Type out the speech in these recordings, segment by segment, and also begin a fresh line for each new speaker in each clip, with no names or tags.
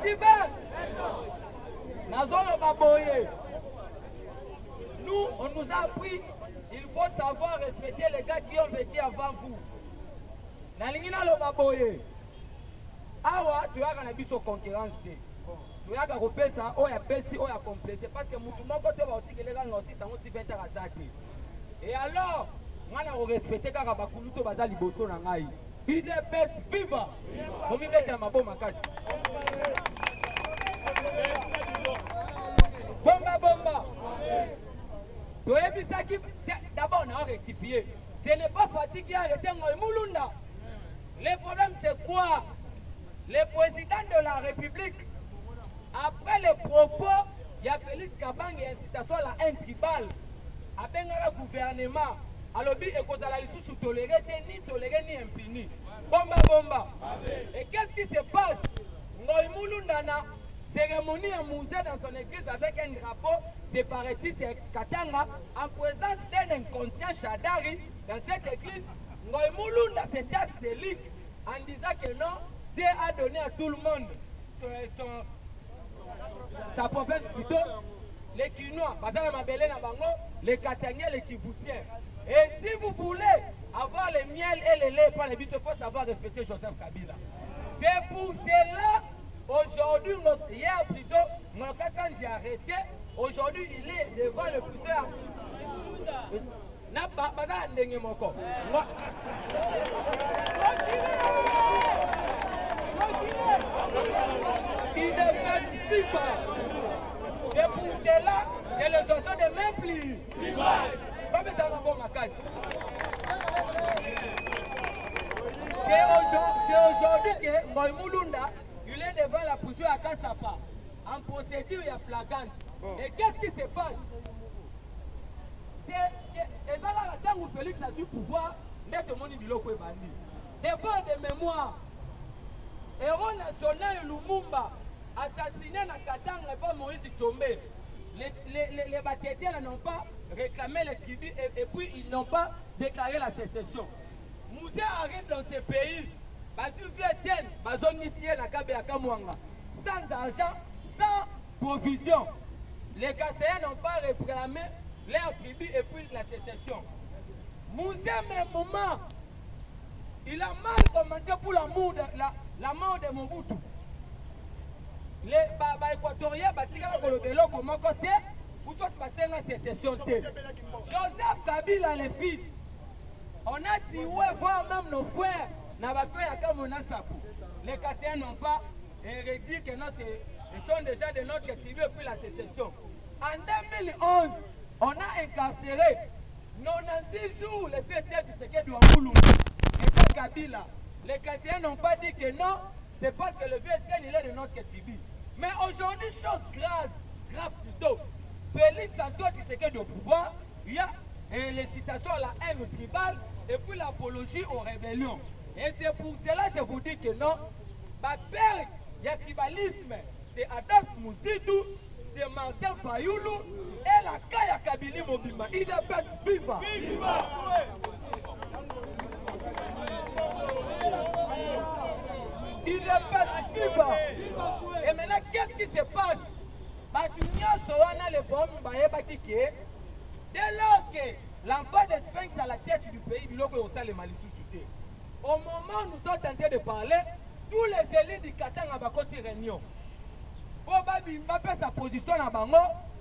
Tibet. Nazolo Baboye. Nous, on nous a appris, il faut savoir respecter les gars qui ont vécu avant vous. Nalingina lo Baboye. Awa, tu as un biso concurrence. Tu as un ça, ou ya pesi, ou ya complété. Parce que moutou moko te va oti que les gens l'ont ça, on t'y vient à ça. Et alors, moi, on respecte car Bakuluto baza liboso na ngai. UDPS viva. Vous me mettez ma bombe makasi. Bomba bomba. D'abord, on a rectifié. Ce n'est pas Fatih qui a arrêté Ngoïmoulunda. Le problème, c'est quoi? Le président de la République, après les propos, il y a Félix Kabang et incitation à la haine tribale, avec le gouvernement, alors il y a sous toléré, ni toléré, ni impuni. Bomba bomba. Et qu'est-ce qui se passe? Ngoïmoulunda na cérémonie à musée dans son église avec un drapeau séparatiste Katanga en présence d'un inconscient Chadari dans cette église. Ngoïmoulunda se taxe d'élite en disant que non, Dieu a donné à tout le monde sa province plutôt, les Kinois, les Katangais, les Kiboussiens. Et si vous voulez avoir le miel et le lait par les bus, il faut savoir respecter Joseph Kabila. C'est pour cela. Aujourd'hui, hier plutôt, mon Kassan j'ai arrêté. Aujourd'hui, il est devant le pousseur. N'a pas d'ending mon corps. Il ne reste plus pas. C'est pour cela, c'est le socio de même pli. Pas mettre dans la bonne casse. C'est aujourd'hui que Ngoïmoulunda, il est devant la poussière à Kassapa, en procédure et flagrante. Et qu'est-ce qui se passe? Et ça là, la où Félix a su pouvoir mettre mon biloko et bandi. Devant des mémoires, héros national Lumumba, assassiné dans Katanga par Moïse Tchombe. Les bâtiment n'ont pas réclamé les tribus et puis ils n'ont pas déclaré la sécession. Mouzé arrive dans ce pays. Sans argent, sans provision. Les Kasséens n'ont pas réclamé leur tribu et puis la sécession. Mouzé, même moment, il a mal commenté pour la mort de Mobutu. Les Équatoriens, comment côté, vous êtes passé la sécession. Joseph Kabila, les fils, on a dit, ouais, voir même nos frères. Les Kasséens n'ont pas dit que non, ils sont déjà de notre tribu depuis la sécession. En 2011, on a incarcéré 96 jours les fêtiers du Séké du Amboulou et Kabila. Les Kasséens n'ont pas dit que non, c'est parce que le vieux Etienne il est de notre tribu. Mais aujourd'hui, chose grave plutôt, Félix Antoine Tshisekedi au pouvoir, il y a les citations à la haine tribale et puis l'apologie aux rébellions. Et c'est pour cela que je vous dis que non, ma père, il y a tribalisme, c'est Adolphe Mouzidou, c'est Martin Fayoulou et la Kaya Kabili Mobima. Il est best viva. Il est best viva. Et maintenant, qu'est-ce qui se passe? Dès lors que l'enfant de Sphinx à la tête du pays, il a le malicieux. Au moment où nous sommes en train de parler, tous les élites du Katanga ont réunion. Pour faire sa position à Bango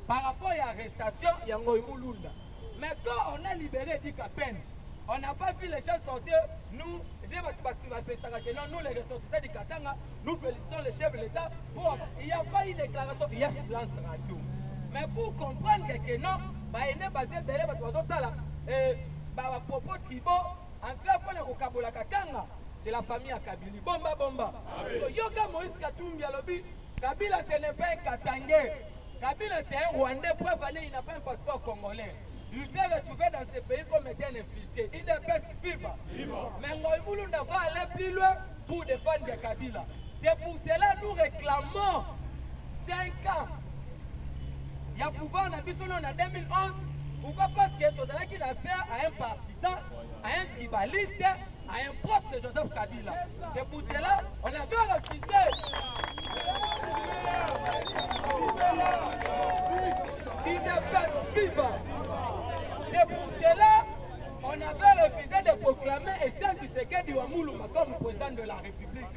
par rapport à l'arrestation de Ngoïmoulunda. Mais quand on a libéré Dikapen, on n'a pas vu les choses sortir. Nous, les ressortissants du Katanga, nous félicitons les chefs de l'État. Il n'y a pas eu de déclaration, il y a silence radio. Mais pour comprendre que non, il n'est pas basé sur propos tribaux. En fait, c'est la famille à Kabili. Bomba, bomba. Yoka Moïse Katumbi Alobi, Kabila ce n'est pas un Katangais. Kabila c'est un Rwandais. Preuve aller, il n'a pas un passeport congolais. Il s'est retrouvé dans ce pays comme étant infiltré. Il est best vivant. Mais Ngoïmoulunda va aller plus loin pour défendre Kabila. C'est pour cela que nous réclamons 5 ans. Il y a pouvoir en Abissolo en 2011. Pourquoi? Parce que tout cela qu'il a fait à un partisan, à un tribaliste, à un proche de Joseph Kabila. C'est pour cela qu'on a refusé. C'est pour cela qu'on avait refusé de proclamer Étienne Tshisekedi Wamuluma comme président de la République.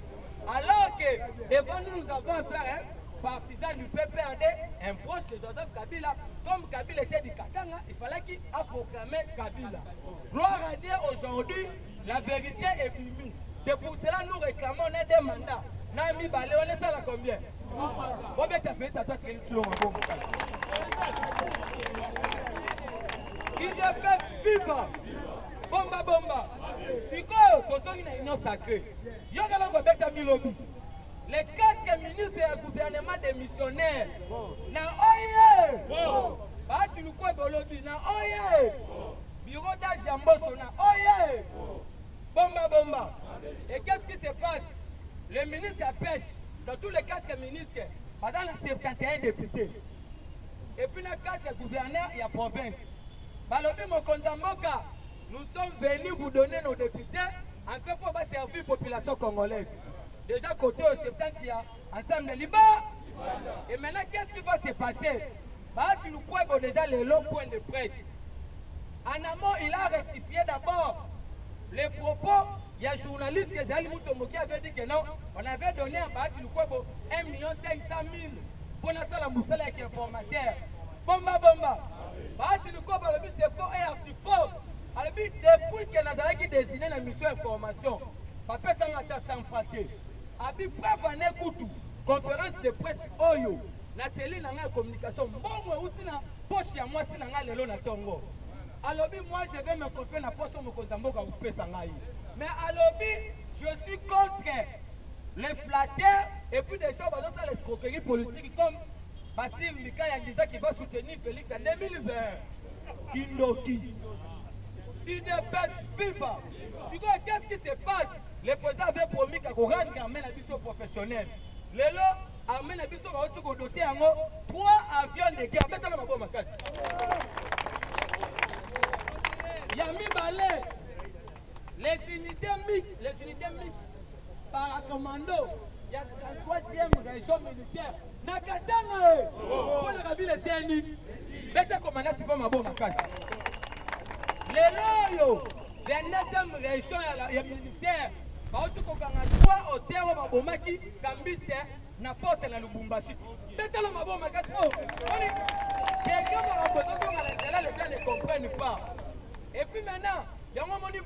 Alors que devant nous, nous avons affaire un partisan du PPRD, un proche de Joseph Kabila. Comme Kabila était du Katanga, il fallait qu'il a proclamé Kabila. Gloire à Dieu, aujourd'hui, la vérité est finie. C'est pour cela que nous réclamons des mandats. Nami Balé, on est ça là combien? On va t'appeler ta toi, tu es tout le monde. Il devait vivre. Bomba bomba. Si quoi, une union sacrée. Yogala Gobeta Milobi. Les 4 ministres du gouvernement démissionnaires. Na oye. Bah tu nous quoi Bolobi na oye. Bureau d'Ajamboso na oye. Bomba bomba. Et qu'est-ce qui se passe? Le ministre à pêche, dans tous les 4 ministres, par exemple, 71 députés. Et puis, dans 4 gouverneurs, il y a province. Balobi Mokonzamboka, nous sommes venus vous donner nos députés, en fait, pour servir la population congolaise. Déjà, côté au 70, il y a ensemble de Liban. Et maintenant, qu'est-ce qui va se passer? Bah, tu nous crois que déjà les longs points de presse. En amont, il a rectifié d'abord les propos. Il y a un journaliste qui avait dit que non, on avait donné un bâti, 1 500 000 pour l'instant la moussole avec informateur. Bomba bomba. Bâti, c'est faux et archi faux. Depuis que nous avons désigné la mission information, papa s'en fraté. Abi preuve en écoute, conférence de presse Oyo, na télé na communication. Bon, moi, poche à moi si na lelo na tongo. Alors, moi, je vais me confier la poche au Mokonzamboka ou Pesangaï. Mais à l'objet, je suis contre les flatteurs et puis des gens basant sur l'escroquerie politique comme Bastille Mikaya disait qu'il va soutenir Félix en 2020. Kindoki. Il ne pèse viva. Tu vois, qu'est-ce qui se passe? Le président avait promis qu'il y aurait une armée de professionnelle. Les lots, armée de doté en 3 avions de guerre. Mettez-le ma bombe à casse. Yami Balé. Les unités mixtes par commando, il y a la 3e région militaire. Nakatanga, pour la ville de CNI, mettez commandant, c'est pas ma bonne casse. Les loyaux, les 9e région militaire, par tout qu'on a 3 hôtels au Mabomaki, Kambiste, n'importe la Lubumbashi. Mettez ma bonne casse. Quelqu'un m'a rapporté à l'intérieur, les gens ne comprennent pas. Et puis maintenant, il y a un moment où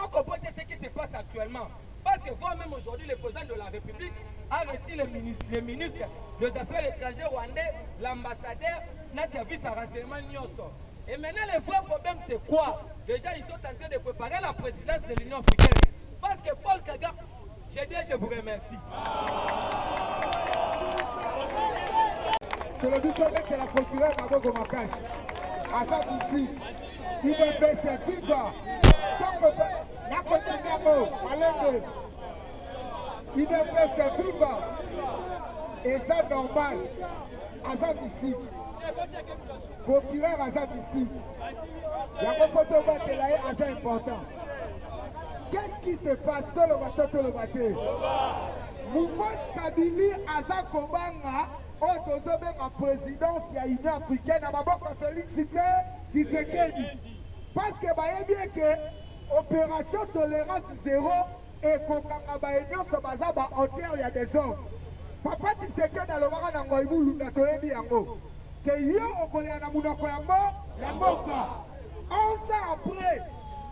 comprendre ce qui se passe actuellement. Parce que vous-même aujourd'hui, le président de la République a reçu le ministre des Affaires étrangères rwandais, l'ambassadeur, n'a service à renseignement Nyoso. Et maintenant, le vrai problème, c'est quoi? Déjà, ils sont en train de préparer la présidence de l'Union africaine. Parce que Paul Kagame, j'ai dit, je vous remercie.
C'est le but que la procureure Maboko Makas, à sa ici, il est baissé, qui va? Il est baissé, qui va? Et ça, normal, à sa mystique. Procureur à sa mystique. Il y a un photo assez important. Qu'est-ce qui se passe dans le matin? Mouvement Kabili Aza Kobanga, la présidence de l'Union africaine, à Maboko Félix Tshisekedi. Parce que bien que opération tolérance zéro et qu'on sur Bazaba en terre, il y a des hommes. Papa Tshisekedi dans le Mara Nangoïbou, Natoyebi Yango. Que yo on connaît un Amounako Yango, la Moka. 11 ans après,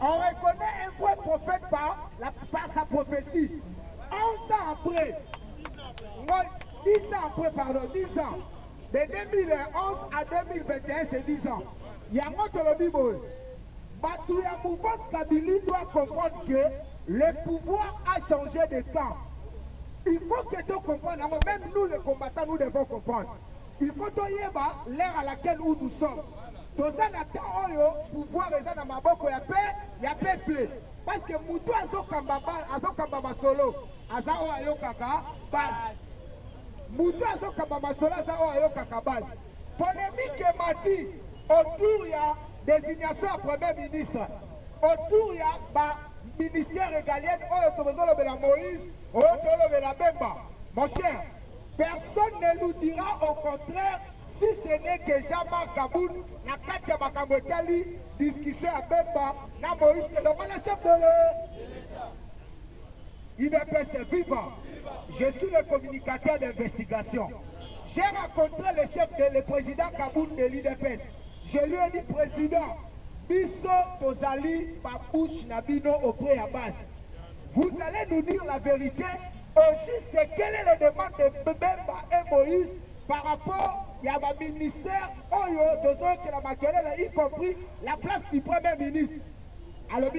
on reconnaît un vrai prophète par sa prophétie. 11 ans après, 10 ans après, pardon, 10 ans. De 2011 à 2021, c'est 10 ans. Il y a un autre Bible. Batouya Mouvement Kabili doit comprendre que le pouvoir a changé de temps. Il faut que tu comprennes, même nous les combattants, nous devons comprendre. Il faut que l'ère à laquelle nous sommes. Dans un pouvoir est dans ma boque, il y a peuple. Parce que Moutou Azokamba solo, Azao Ayokaka, base. Moutou Azokamba solo, Azao Ayokaka, base. Polémique est mati autour, il y a désignation à Premier ministre. Autour, il y a ministère régalienne, la Moïse, la Bemba. Mon cher, personne ne nous dira au contraire si ce n'est que Jean-Marc Kaboun, na Katia Makambotali, discussion à Bemba, na Moïse, le roi le chef de l'État. UDPS est vivant. Je suis le communicateur d'investigation. J'ai rencontré le président Kaboun de l'UDPS. Je lui ai dit, président, Bisso Tozali Babouche Nabino auprès à base. Vous allez nous dire la vérité au juste quelle est la demande de Bemba et Moïse par rapport à un ministère, y compris la place du Premier ministre. Alors,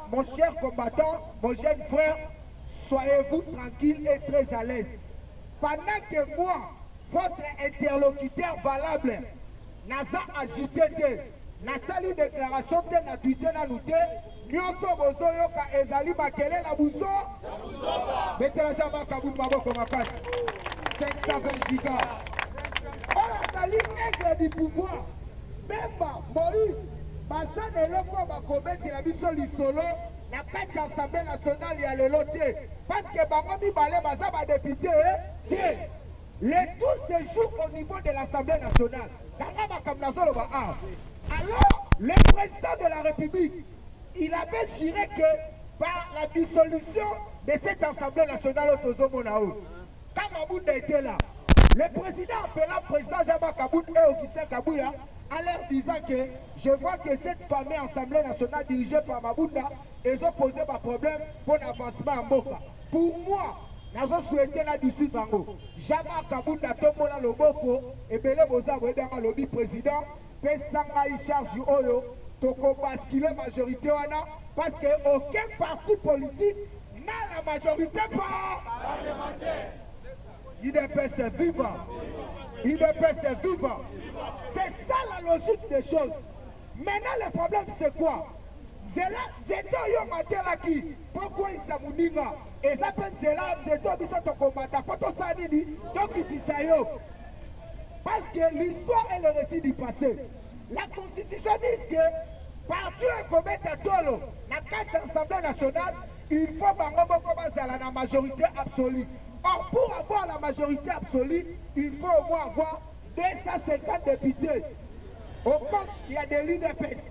mon cher combattant, mon jeune frère, soyez-vous tranquille et très à l'aise. Pendant que moi, votre interlocuteur valable, Naza agité, Naza une déclaration de Twitter, Nyonso bozoyoka ezali makele la buso betela jamba kabut maboko makasi 520 giga oyo azali aigle du pouvoir Bemba Moïse baza na eloko bakobetela biso lisolo na kati ya assemblée nationale ya lelo te parce que bango mibale baza badepute te les tous se jouent au niveau de l'assemblée nationale kanga makambo nazoloba alors le président de la République il avait juré que par la dissolution de cette Assemblée nationale au Tozomonao, quand Mabounda était là, le président appela président Jamba Kaboun et Augustin Kabouya en leur disant que je vois que cette fameuse Assemblée nationale dirigée par Mabounda, ils ont posé un problème pour l'avancement en Boka. Pour moi, nous avons souhaité là-dessus, Jamba Kabounda tombola le Boko et Belé Boza Wedama lobby président, Pesanga charge Oyo. Toko basculer majorité parce qu'aucun parti politique n'a la majorité pas. UDPS est vivant. UDPS est vivant. C'est ça la logique des choses. Maintenant le problème c'est quoi? Pourquoi il s'amouninga? Et ça peut être là, parce que l'histoire est le récit du passé. La Constitution dit que parti et commettre à Tolo, dans quatre assemblées nationales, il faut la majorité absolue. Or, pour avoir la majorité absolue, il faut au moins avoir 250 députés. Au compte, il y a des l'UDPS.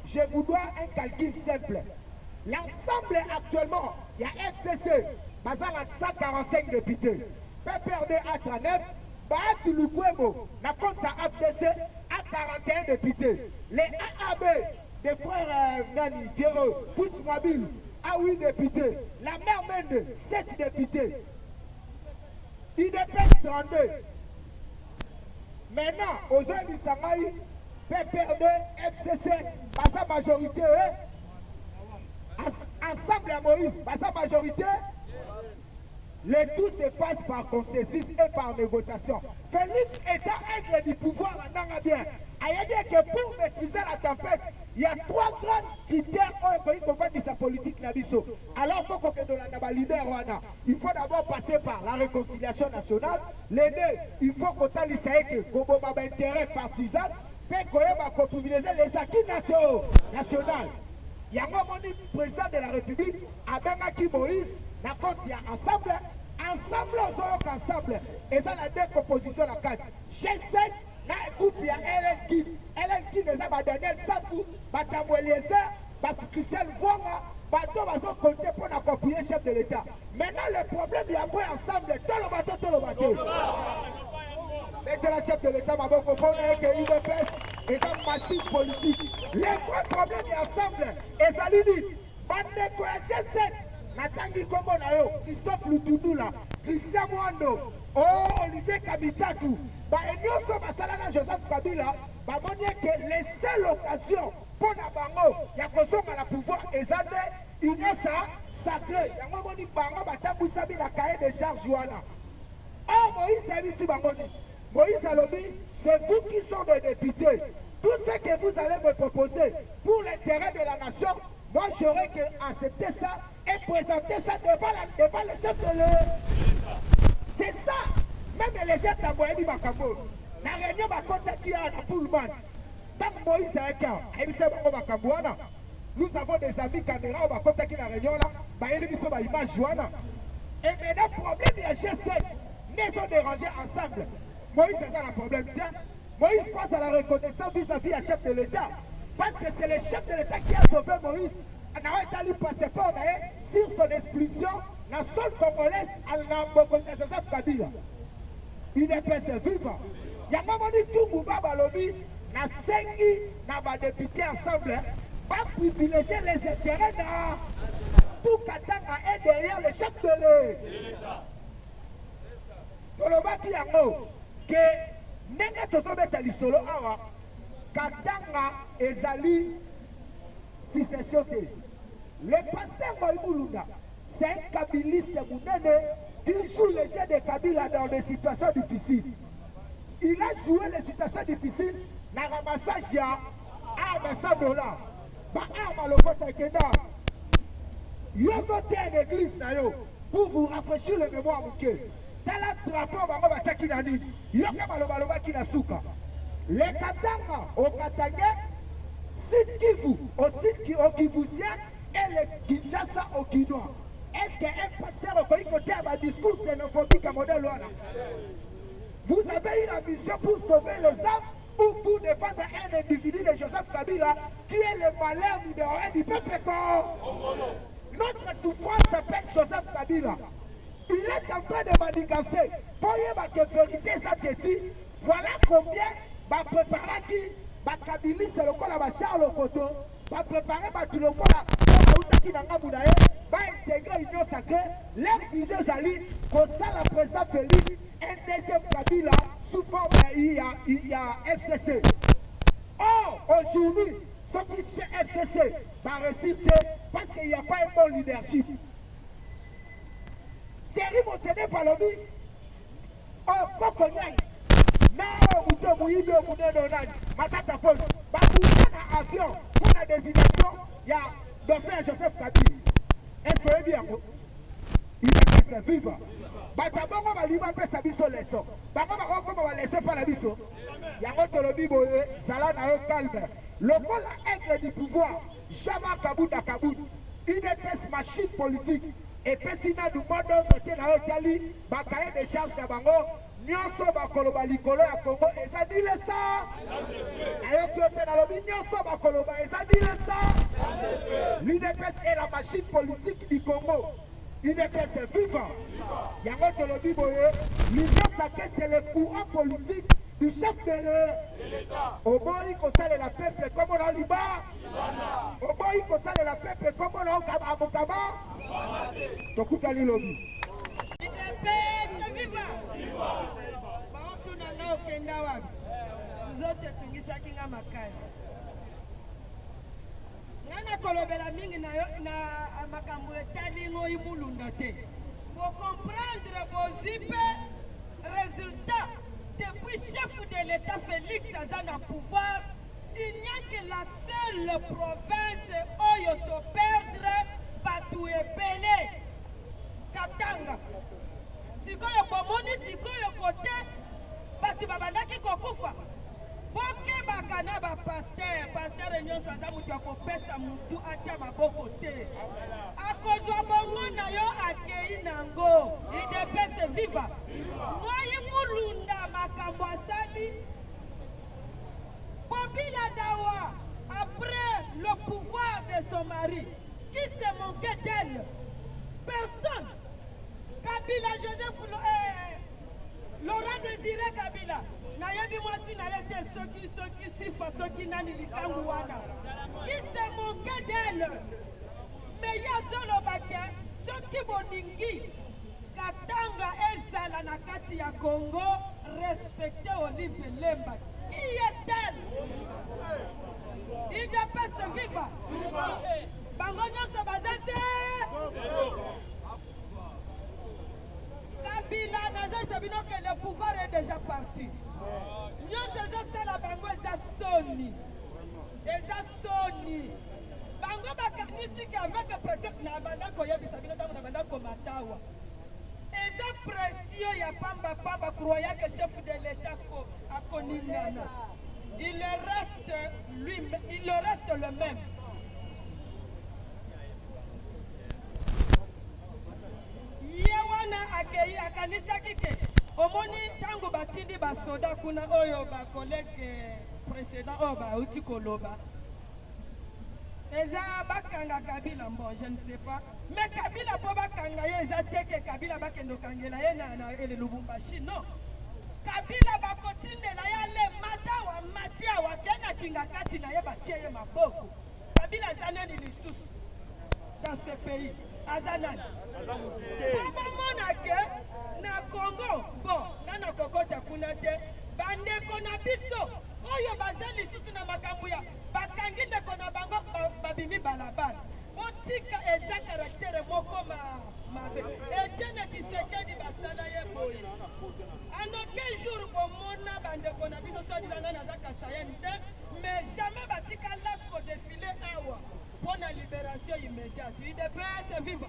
Je vous dois un calcul simple. L'Assemblée actuellement, il y a FCC, basal à 145 députés. PPRD à 39. Bahati Lukwebo, na compte sa AFDC à 41 députés. Les AAB des frères Nani, Pierrot, Pousse Mobile à 8 députés. La mère Mende, 7 députés. IDPS 32. Maintenant, aux zones du Samaï, PPRD, FCC, par sa majorité, Ensemble à Moïse, par sa majorité, le tout se passe par consensus et par négociation. Félix est un aigle du pouvoir là-dedans bien. Il y a bien que pour maîtriser la tempête, il y a 3 grands critères pour un pays sa politique nabiso. Alors, il faut d'abord passer par la réconciliation nationale. Les deux, il faut qu'on ait que intérêt partisan, puis qu'on mobiliser les acquis nationaux. Il y a un président de la République, Abemaki Moïse, il y a ensemble, ensemble, et dans la décomposition de la carte. G7, na groupe, il y a Hélène Guy, les a Daniel Sakou, Batamou Eliezer, Christelle Vonga, bateau va compter pour accompagner le chef de l'État. Maintenant, le problème, il y a quoi ensemble, tout le bateau. Maintenant, le chef de l'État m'a beaucoup compris que l'UDPS est une machine politique. Les vrais problèmes, il y a ensemble, et ça lui dit, bande de G7. Natangi Kombo na yo, Christophe Lutundu là, Christian Mwando, Olivier Kabitatou, Enyoso Basalana Joseph Kabila, montre que les seules occasions pour la bango, il y a que la pouvoir et ça il y a ça sacré. Il y a un moni bango, Batabou Sabi la cahier de charge Joana. Moïse a dit si bangoni. Moïse Alobi, c'est vous qui sont des députés. Tout ce que vous allez me proposer pour l'intérêt de la nation, moi j'aurais qu'accepter ça et présenter ça devant le chef de l'État. C'est ça. Même les gens d'Aboye dit Makambo. La réunion va contacter à Pullman. Tant que Moïse est un cas, nous avons des amis caméras, on va contacter la réunion là. Et maintenant, problème, il y a G7. ils ont dérangé ensemble. Moïse est dans le problème. Moïse pense à la reconnaissance vis-à-vis du chef de l'État. Parce que c'est le chef de l'État qui a sauvé Moïse. Il passeport sur son expulsion, la seule congolaise à la Joseph Kabila. Il est passé vivant. Il y a un moment où tout le monde balobi, na sengi, na ba député ensemble, va privilégier les intérêts de tout Katanga est derrière le chef de l'État. Tolobaki yango que ndenge tozobeta lisolo awa Katanga ezali succession te. Le pasteur Moïmoulunda, c'est un kabiliste mounene qui joue le jeu de Kabila dans des situations difficiles. Il a joué les situations difficiles dans le ramassage de armes $100. Armes lokota kenda. Yo voté en église pour vous rafraîchir le mémoire bouquet. Dans la drapeau bango batiaki na nini. Yo ka baloba ki na suka. Le Katanga au Katanga, Sud Kivu au Kivusien et le Kinshasa au Kinois. Est-ce qu'un pasteur au côté à ma discours xénophobique à modèle là? Vous avez eu la mission pour sauver les âmes ou pour défendre un individu de Joseph Kabila qui est le malheur numéro 1 du peuple congolais. Notre souffrance s'appelle Joseph Kabila. Il est en train de manigancer. Pour y que vérité ça te dit, voilà combien va préparer qui va kabiliste le col à Charles Koto, va préparer tout le col à qui n'a pas boudaye, va intégrer l'Union sacrée, leur vision Zali, comme ça la président Félix, un deuxième Kabila sous forme il y a FCC. Or, aujourd'hui, ceux qui sont FCC va rester parce qu'il n'y a pas un bon leadership. Thierry Monsene Palobi, on peut connaître. Non, vous mouyez mon nez matata folle. Bakouka avion pour la désignation, il y a le frère Joseph Kabila. Est-ce que bien? Il est resté vivant. Batabongo va libre après sa biso leçon. Batabongo va laisser par la biso. Il y a votre lobby boye, Salah na calme. Le vol aigle du pouvoir, Jama Kabounda Kaboud, une épaisse machine politique. Et Pétina du monde côté na Otali, bakaye de charge na bango. Nyonso bakoloba likolo ya Congo ezali lesa. Ayoki ote na lobi nyonso bakoloba ezali lesa. L'UDPS est la machine politique du Congo. L'UDPS est vivant. Yango tolobi boye, l'Union sacrée c'est le courant politique du chef de l'État. Au moins il concerne la peuple comme on a liba. Au moins il concerne la peuple comme on a Abokaba. Tokutali lobi.
l'UDPS viva. Bantu nanga okenda wapi? Uzote tungisaki nga makasi. Ngana kolobela mingi na makambo etali ngo imulunda te. Pour comprendre vos résultats, depuis chef de l'État Félix Azana pouvoir, il n'y a que la seule province où il faut perdre Batou et Bélé. Katanga. Sikoyo pomoni sikoyo kote batu babandaki kokufa. Boke bakana ba pasteur nyonso aza mutu akopesa mutu atia maboko te. Akozwa bongo na yo akei nango. IDPS viva. Moi mulunda makambo asali. Bobila Dawa, après le pouvoir de son mari, qui s'est moqué d'elle? Personne. Kabila Joseph Laurent Désiré Kabila. Nayebi mwasi na yete soki sifa soki nani likangu wana. Qui s'est moqué d'elle? Mais yazolo bake soki boningi Katanga ezala na kati ya Congo respecté Olive Lemba. Qui est-elle? IDPS viva. Bango nyonso bazase. Kabila nazo sabino que le pouvoir est déjà parti. Nyonso ezosala bango eza soni. Eza soni. Bango bakanisi ke avec pression na banda koyebisa bino tango na banda komatawa. Eza pression ya pamba croyant que chef de l'État a koningana. Il reste le même. Yewana akei akanisa kike omoni ntango batindi basoda kuna oyo bakolege précédent oyo bauti koloba eza bakanga Kabila mbo je ne sais pas mais Kabila mpo bakanga ye eza teke Kabila bakende okangela ye na ele Lubumbashi non Kabila bakotindela ye ale matawa matiawa kena kinga kati na ye batie ye maboko Kabila aza nani lisusu dans ce pays aza nani po bomona ke na Congo bon nana kokota kuna te bandeko na biso oyo baza lisusu na makambo ya bakangi ndeko na bango babimi balabala botika eza karaktere moko mabe Etienne Tshisekedi basala ye boye ano quel jour bomona bandeko na biso soi-disant naza kasayani te mais jamais batikala kodefile awa mpona libération immédiate UDPS viva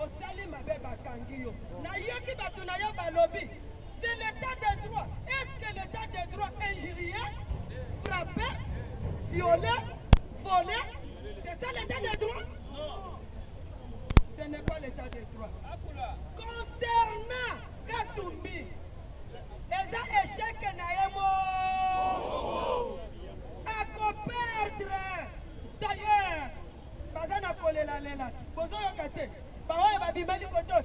osali mabe bakangi yo nayoki bato na yo balobi c'est l'état de droit est-ce que l'état de droit injurié frappé violé volé c'est ça l'état de droit ce n'est pas l'état de droit concernant Katumbi eza échec na ye mo akoperdre d'ailleurs baza na kolela ti bozoyoka te baoyo babimeli koto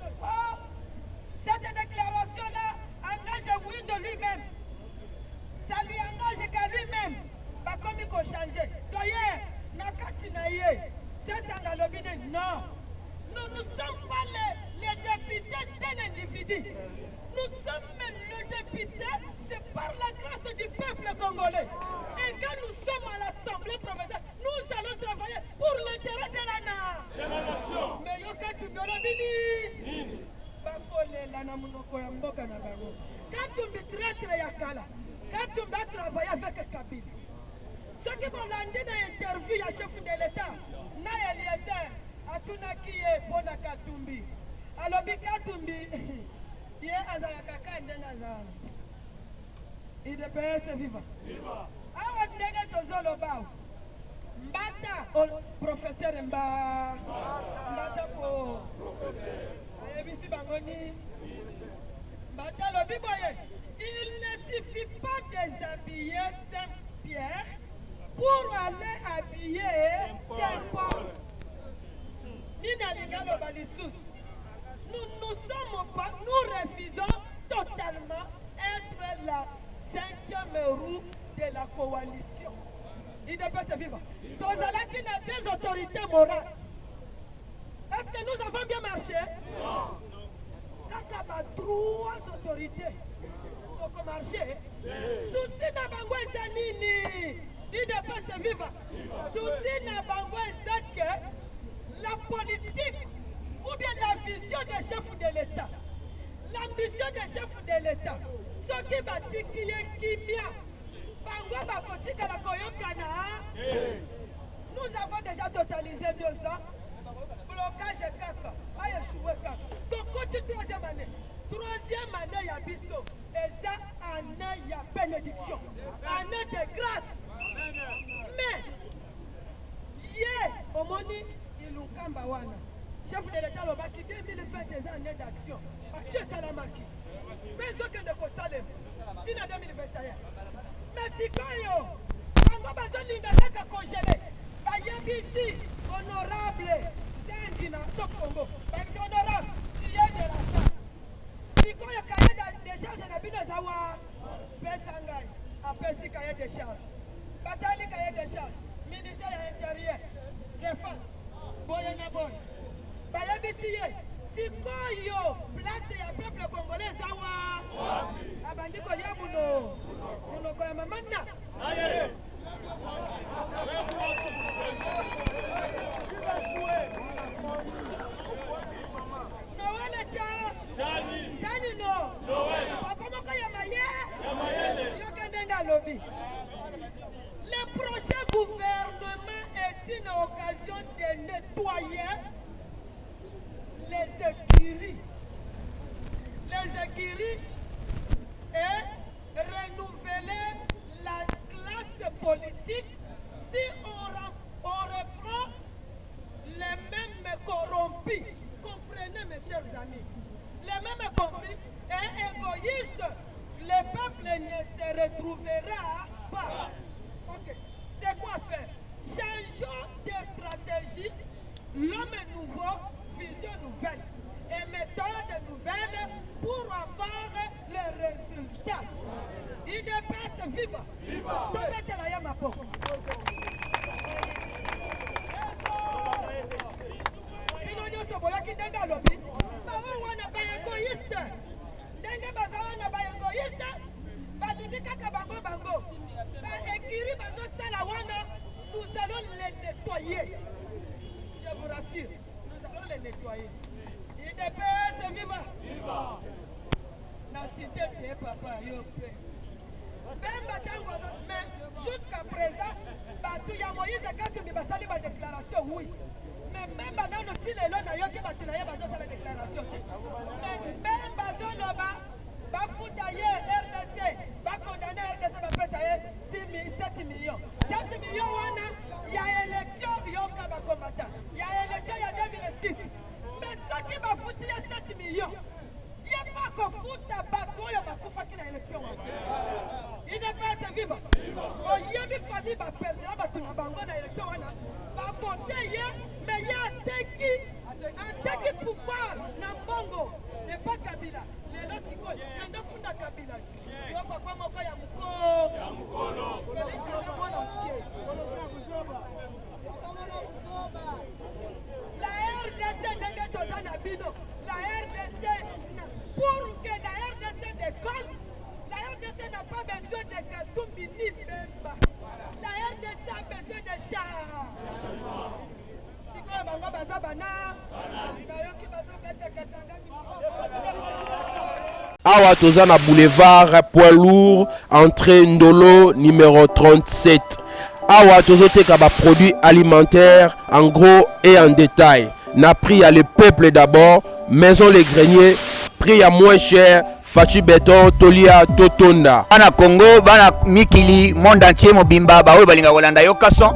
cette déclaration là engage Windo lui-même ça lui engage qu'à lui-même bakomi kochanger d'ailleurs na kati na ye sesanga lobi non nous ne sommes pas les députés d'un individu nous sommes le député c'est par la grâce du peuple congolais et quand nous sommes à l'Assemblée provinciale nous allons travailler pour l'intérêt de la nation mais yoka tubiolo nini bakolela na munoko ya mboka na bango Katumbi traître ya kala Katumbi a travaillé avec Kabila soki bolandi na interview ya chef de l'état na Eliezer atunaki ye mpona Katumbi alobi Katumbi ye azalaka ka ndenge azala UDPS viva awa ndenge tozoloba mbata professeur mbata po ayebisi bango ni mbata lobi boye il ne suffit pas de déshabiller Saint-Pierre pour aller habiller Saint-Paul nina lingalo balisusu nous refusons totalement être la 5e roue de la coalition. Il ne peut se vivre. Tozalaki na des autorités morales. Est-ce que nous avons bien marché? Non. Kaka ba 3 autorités. Toko marché. Souci na bango eza nini? Il ne peut se vivre. Souci na bango eza que la politique ou bien la vision des chefs de l'État, l'ambition des chefs de l'État, ce qui batiki ye kimia, bango bakotika la koyokana. Nous avons déjà totalisé 2 ans. Blocage kaka, a échoué kaka. Tokoti 3e année. 3e année ya biso. Et ça, année ya bénédiction. Année de grâce. Mais, hier, au moni, il nous wana. Chef de l'État lobaki 2020 des années d'action. Action salamaki. Mais ce que de Kosalem, tina 2021. Mais si koyo, bango bazolinga kaka congelé. Bayebisi honorable Sendina to Congo. Bayebisi honorable, tu es de la salle. Si koyo kaye de charge na bino zawa pesangai, apesi kaye de charge. Batali kaye de charge. Ministère de l'Intérieur, Défense, boye na boye. Bayebisi ye, si koyo place ya peuple congolais zawa abandi kolia muno koya mamana Noele cha Chani no papa moko ya maye yokendenga lobi. Le prochain gouvernement est une occasion de nettoyer les écuries et renouveler la classe politique si on reprend les mêmes corrompus. Comprenez mes chers amis, les mêmes corrompus et égoïstes trouvera pas. Ok, c'est quoi faire? Changeons de stratégie, l'homme est nouveau, vision nouvelle et méthode nouvelle pour avoir les résultats. IDPS viva! Viva! Tometela ya maboko. Bino nyonso boyoki ndenge alobi, bango wana ba égoïste. Ndenge baza wana ba égoïste, balingi kaka bango. Ba ekiri bazosala wana, nous allons les nettoyer. Je vous rassure, nous allons les nettoyer. IDPS viva! Viva! Na cité de papa yope. Mais jusqu'à présent, il y a Moïse qui a fait la déclaration, oui. Mais même dans le style, il y a qui a fait la déclaration. Mais même dans le bas, RDC, condamné RDC, 7 millions. 7 millions, il y a élection, il y a combattant. Il y a élection, il y a 2006. Mais ce qui m'a foutu 7 millions, il n'y a pas qu'on fout à bateau, il y a pas qu'on fasse l'élection. Il n'est pas vivre. Il y a des familles qui perdent l'élection. Va voter, mais il y a un qui pouvoir dans Bongo. Et pas Kabila. Les lois, c'est quoi? Il y a un fond de Kabila. Il y a pas comment il y a la RDC n'est pas dans la bino. La RDC, pour que la RDC décolle, la RDC n'a pas besoin de Katumbi ni Bemba. La RDC a besoin de chars. Si quoi, Bango Bazabana, Nayoki Bazokata Katanga.
Awa Tozana Boulevard, poids lourd, entrée Ndolo, numéro 37. Awa Tozote Kaba produits alimentaires en gros et en détail. N'a pris à le peuple d'abord, maison les greniers, prix à moins cher. Fachi Beton, Tolia, Totonda.
Bana Congo, bana Mikili, monde entier mobimba, ba balinga Holanda yokason.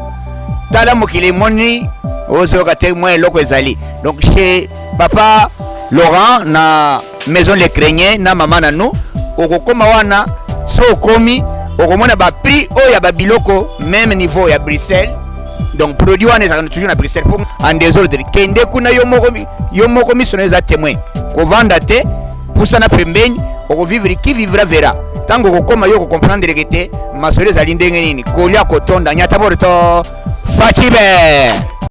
Tala mokili moni, ozo kate moins loko ezali. Donc chez papa Laurent na maison les Créniers na maman na nous, okokoma wana so komi, okomona ba prix oya ba biloko même niveau ya Bruxelles. Donc produit wana ezaka toujours na Bruxelles pour en désordre. Kende kuna yo moko misoneza témoin. Ko vanda te pusana pembeni okovivre qui vivra verra tango kokoma yo comprendre que te masole za lindenge nini kolia kotonda nyata borto fachibe.